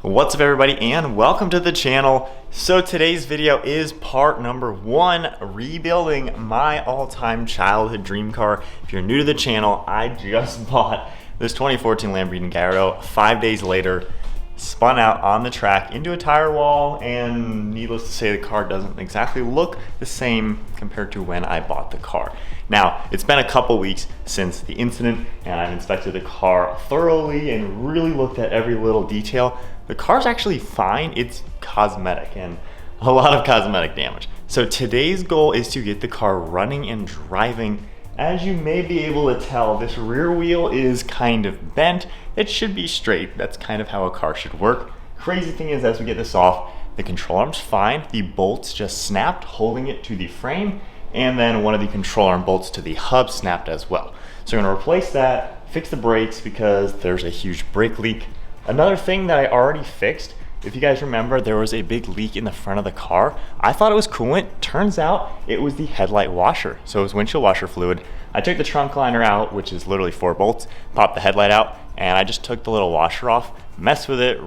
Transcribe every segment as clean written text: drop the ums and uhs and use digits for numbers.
What's up everybody and welcome to the channel. So today's video is part number 1, rebuilding my all-time childhood dream car. If you're new to the channel, I just bought this 2014 Lamborghini Gallardo 5 days later, spun out on the track into a tire wall, and needless to say the car doesn't exactly look the same compared to when I bought the car. Now, it's been a couple weeks since the incident and I've inspected the car thoroughly and really looked at every little detail. The car's actually fine, it's cosmetic and a lot of cosmetic damage. So today's goal is to get the car running and driving. As you may be able to tell, this rear wheel is kind of bent. It should be straight. That's kind of how a car should work. Crazy thing is, as we get this off, the control arm's fine. The bolts just snapped, holding it to the frame, and then one of the control arm bolts to the hub snapped as well. So I'm gonna replace that, fix the brakes because there's a huge brake leak. Another thing that I already fixed, if you guys remember, there was a big leak in the front of the car. I thought it was coolant. Turns out it was the headlight washer. So it was windshield washer fluid. I took the trunk liner out, which is literally 4 bolts, popped the headlight out, and I just took the little washer off, messed with it,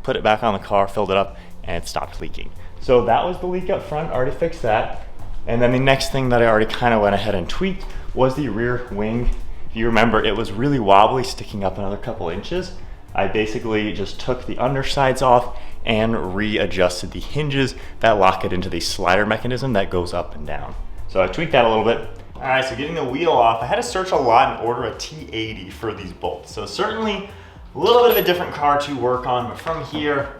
put it back on the car, filled it up, and it stopped leaking. So that was the leak up front, already fixed that. And then the next thing that I already kind of went ahead and tweaked was the rear wing. If you remember, it was really wobbly, sticking up another couple inches. I basically just took the undersides off and readjusted the hinges that lock it into the slider mechanism that goes up and down. So I tweaked that a little bit. All right, so getting the wheel off, I had to search a lot and order a T80 for these bolts. So certainly a little bit of a different car to work on, but from here,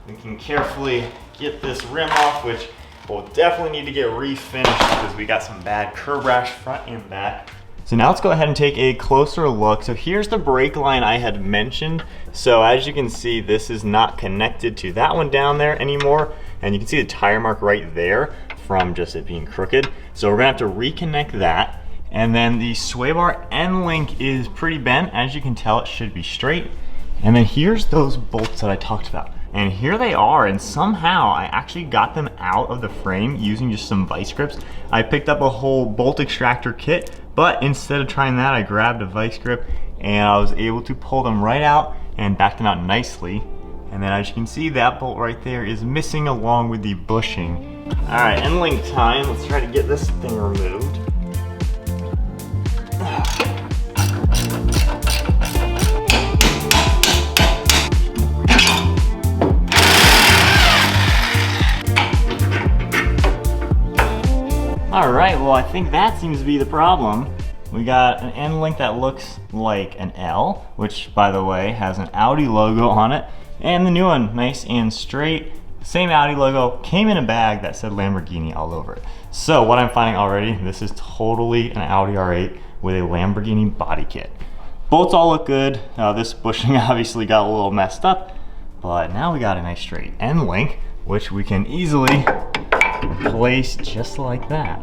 we can carefully get this rim off, which we'll definitely need to get refinished because we got some bad curb rash front and back. So now let's go ahead and take a closer look. So here's the brake line I had mentioned. So as you can see, this is not connected to that one down there anymore. And you can see the tire mark right there from just it being crooked. So we're gonna have to reconnect that. And then the sway bar end link is pretty bent. As you can tell, it should be straight. And then here's those bolts that I talked about. And here they are, and somehow I actually got them out of the frame using just some vice grips. I picked up a whole bolt extractor kit, but instead of trying that, I grabbed a vice grip and I was able to pull them right out and back them out nicely. And then as you can see, that bolt right there is missing along with the bushing. All right, end link time. Let's try to get this thing removed. All right, well, I think that seems to be the problem. We got an end link that looks like an L, which, by the way, has an Audi logo on it, and the new one, nice and straight. Same Audi logo, came in a bag that said Lamborghini all over it. So what I'm finding already, this is totally an Audi R8 with a Lamborghini body kit. Bolts all look good. This bushing obviously got a little messed up, but now we got a nice straight end link, which we can easily place just like that.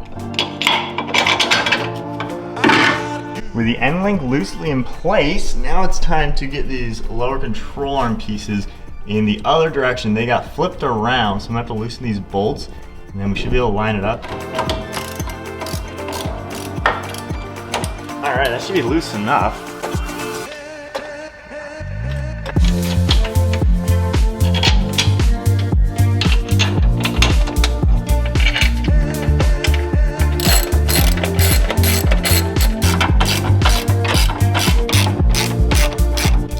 With the end link loosely in place, now it's time to get these lower control arm pieces in the other direction. They got flipped around, so I'm gonna have to loosen these bolts, and then we should be able to line it up. All right, that should be loose enough.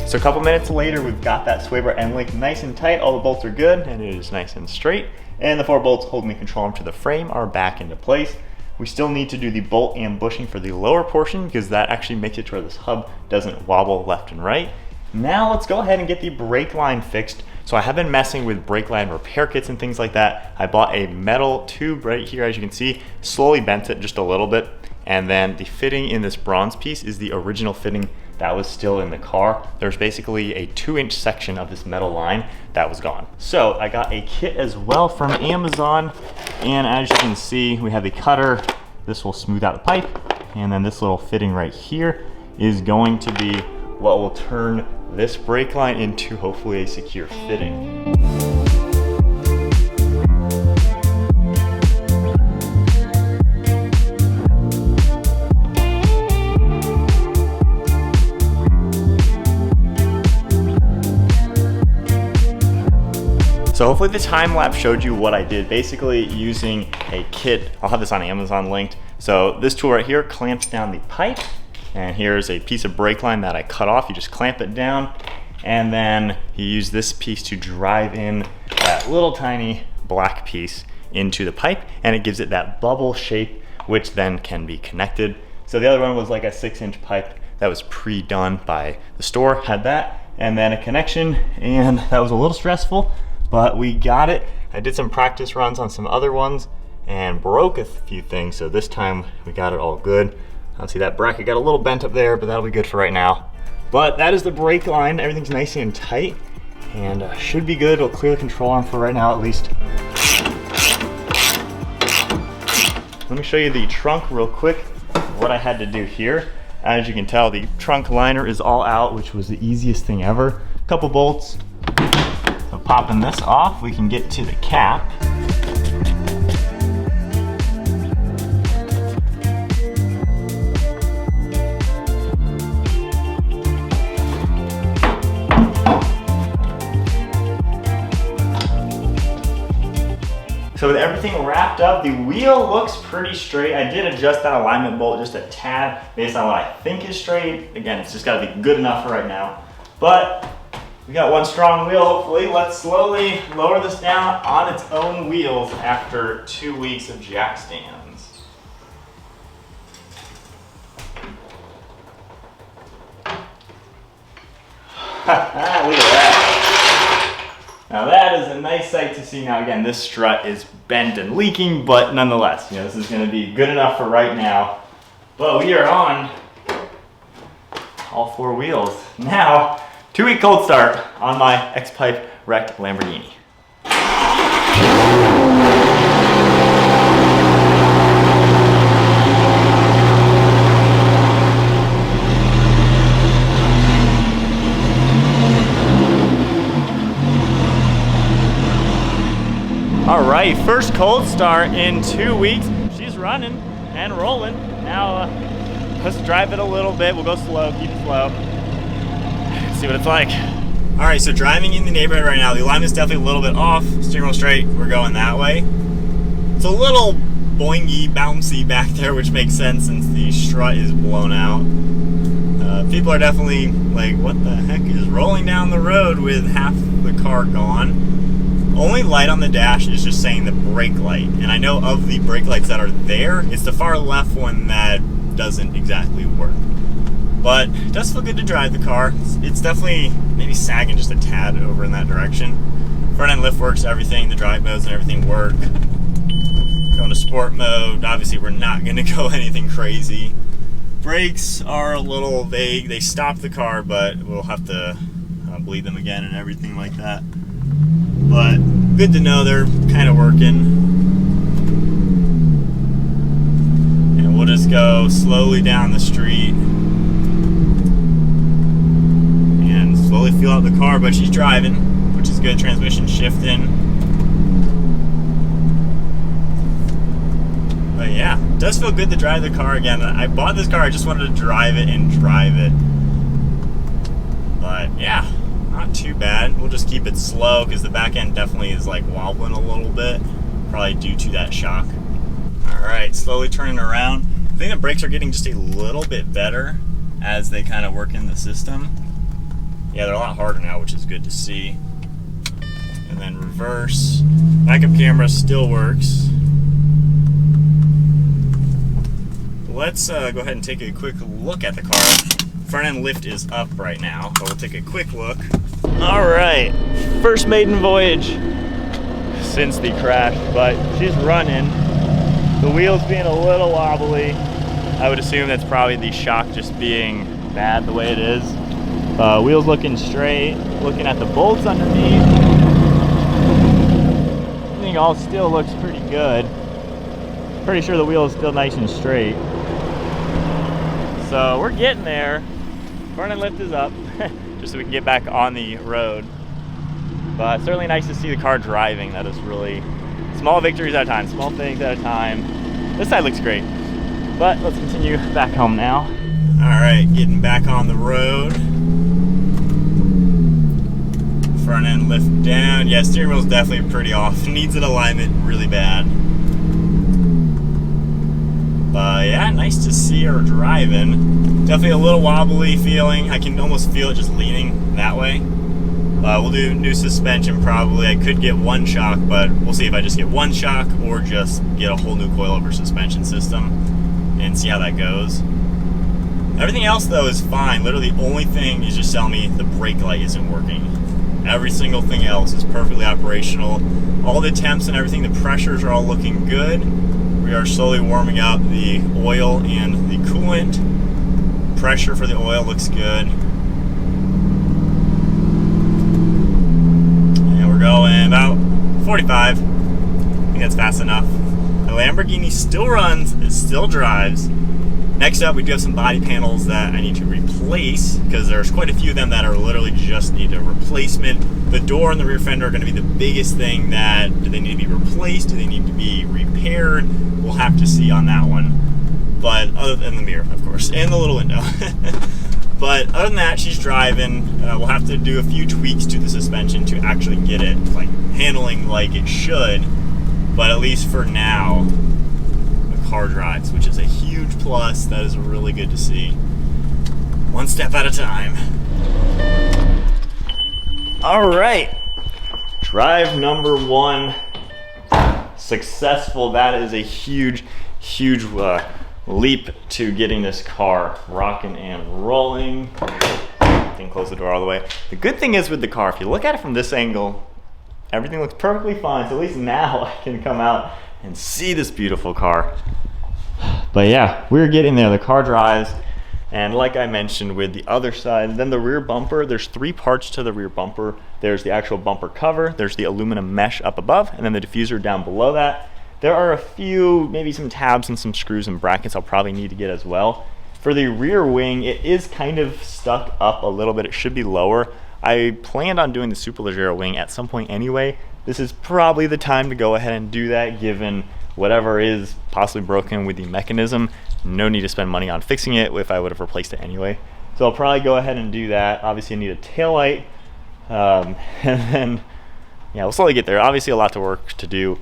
So a couple minutes later, we've got that sway bar end link nice and tight. All the bolts are good and it is nice and straight. And the 4 bolts holding the control arm to the frame are back into place. We still need to do the bolt and bushing for the lower portion because that actually makes it to where this hub doesn't wobble left and right. Now let's go ahead and get the brake line fixed. So I have been messing with brake line repair kits and things like that. I bought a metal tube right here, as you can see, slowly bent it just a little bit. And then the fitting in this bronze piece is the original fitting that was still in the car. There's basically a 2-inch section of this metal line that was gone. So I got a kit as well from Amazon. And as you can see, we have the cutter. This will smooth out the pipe. And then this little fitting right here is going to be what will turn this brake line into hopefully a secure fitting. So hopefully the time lapse showed you what I did, basically using a kit. I'll have this on Amazon linked. So this tool right here clamps down the pipe, and here's a piece of brake line that I cut off. You just clamp it down, and then you use this piece to drive in that little tiny black piece into the pipe, and it gives it that bubble shape, which then can be connected. So the other one was like a 6-inch pipe that was pre-done by the store, had that, and then a connection, and that was a little stressful, but we got it. I did some practice runs on some other ones and broke a few things, so this time we got it all good. I see that bracket got a little bent up there, but that'll be good for right now. But that is the brake line. Everything's nice and tight, and should be good. It'll clear the control arm for right now at least. Let me show you the trunk real quick, what I had to do here. As you can tell, the trunk liner is all out, which was the easiest thing ever. A couple bolts. So popping this off, we can get to the cap. So with everything wrapped up, the wheel looks pretty straight. I did adjust that alignment bolt just a tad based on what I think is straight. Again, it's just gotta be good enough for right now. But we got one strong wheel, hopefully. Let's slowly lower this down on its own wheels after 2 weeks of jack stands. Look at that. Now that is a nice sight to see. Now again, this strut is bent and leaking, but nonetheless, you know, this is gonna be good enough for right now. But we are on all 4 wheels. Now, 2-week cold start on my X-Pipe wrecked Lamborghini. All right, first cold start in 2 weeks. She's running and rolling. Now, let's drive it a little bit. We'll go slow, keep it slow. See what it's like. All right, so driving in the neighborhood right now, the alignment's definitely a little bit off. Steering wheel straight, we're going that way. It's a little boingy, bouncy back there, which makes sense since the strut is blown out. People are definitely like, what the heck is rolling down the road with half the car gone? Only light on the dash is just saying the brake light. And I know of the brake lights that are there, it's the far left one that doesn't exactly work. But it does feel good to drive the car. It's definitely maybe sagging just a tad over in that direction. Front end lift works, everything, the drive modes and everything work. Going to sport mode, obviously we're not gonna go anything crazy. Brakes are a little vague. They stop the car, but we'll have to bleed them again and everything like that. But good to know they're kind of working. And we'll just go slowly down the street and slowly feel out the car, but she's driving, which is good. Transmission shifting. But yeah, it does feel good to drive the car again. I bought this car, I just wanted to drive it and drive it. But yeah, not too bad. We'll just keep it slow because the back end definitely is like wobbling a little bit, probably due to that shock. All right, slowly turning around. I think the brakes are getting just a little bit better as they kind of work in the system. Yeah, they're a lot harder now, which is good to see. And then reverse. Backup camera still works. Let's go ahead and take a quick look at the car. Front end lift is up right now, but we'll take a quick look. All right, first maiden voyage since the crash, but she's running. The wheels being a little wobbly. I would assume that's probably the shock just being bad the way it is. Wheels looking straight, looking at the bolts underneath. Everything all still looks pretty good. Pretty sure the wheel is still nice and straight. So we're getting there. Front end lift is up, just so we can get back on the road. But certainly nice to see the car driving. That is really small victories at a time, small things at a time. This side looks great. But let's continue back home now. All right, getting back on the road. Front front end lift down. Yeah, steering wheel's definitely pretty off. Needs an alignment really bad. But yeah, nice to see her driving. Definitely a little wobbly feeling. I can almost feel it just leaning that way. We'll do new suspension probably. I could get one shock, but we'll see if I just get one shock or just get a whole new coilover suspension system and see how that goes. Everything else though is fine. Literally the only thing is just telling me the brake light isn't working. Every single thing else is perfectly operational. All the temps and everything, the pressures are all looking good. We are slowly warming up the oil and the coolant. Pressure for the oil looks good. Going about 45. I think that's fast enough. The Lamborghini still runs, it still drives. Next up, we do have some body panels that I need to replace because there's quite a few of them that are literally just need a replacement. The door and the rear fender are going to be the biggest thing that, do they need to be replaced? Do they need to be repaired? We'll have to see on that one. But other than the mirror, of course, and the little window. But other than that, she's driving. We'll have to do a few tweaks to the suspension to actually get it like handling like it should. But at least for now, the car drives, which is a huge plus. That is really good to see. One step at a time. All right, drive number one, successful. That is a huge leap to getting this car rocking and rolling. Didn't close the door all the way. The good thing is with the car, if you look at it from this angle, everything looks perfectly fine. So at least now I can come out and see this beautiful car. But yeah, we're getting there. The car drives. And like I mentioned with the other side, then the rear bumper, there's three parts to the rear bumper. There's the actual bumper cover, there's the aluminum mesh up above, and then the diffuser down below that. There are a few, maybe some tabs and some screws and brackets I'll probably need to get as well. For the rear wing, it is kind of stuck up a little bit. It should be lower. I planned on doing the Superleggero wing at some point anyway. This is probably the time to go ahead and do that given whatever is possibly broken with the mechanism. No need to spend money on fixing it if I would have replaced it anyway. So I'll probably go ahead and do that. Obviously I need a taillight. And then, yeah, we'll slowly get there. Obviously a lot to work to do.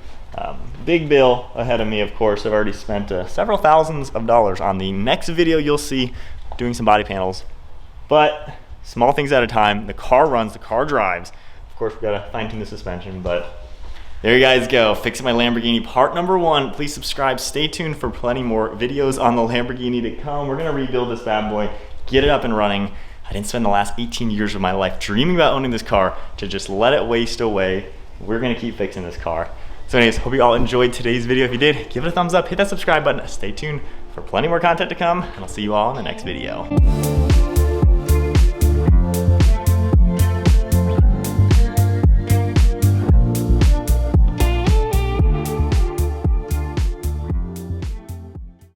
Big bill ahead of me, of course. I've already spent several thousands of dollars on the next video you'll see doing some body panels. But small things at a time. The car runs, the car drives. Of course, we gotta fine tune the suspension, but there you guys go. Fixing my Lamborghini part number one. Please subscribe. Stay tuned for plenty more videos on the Lamborghini to come. We're gonna rebuild this bad boy, get it up and running. I didn't spend the last 18 years of my life dreaming about owning this car to just let it waste away. We're gonna keep fixing this car. So anyways, hope you all enjoyed today's video. If you did, give it a thumbs up, hit that subscribe button. Stay tuned for plenty more content to come, and I'll see you all in the next video.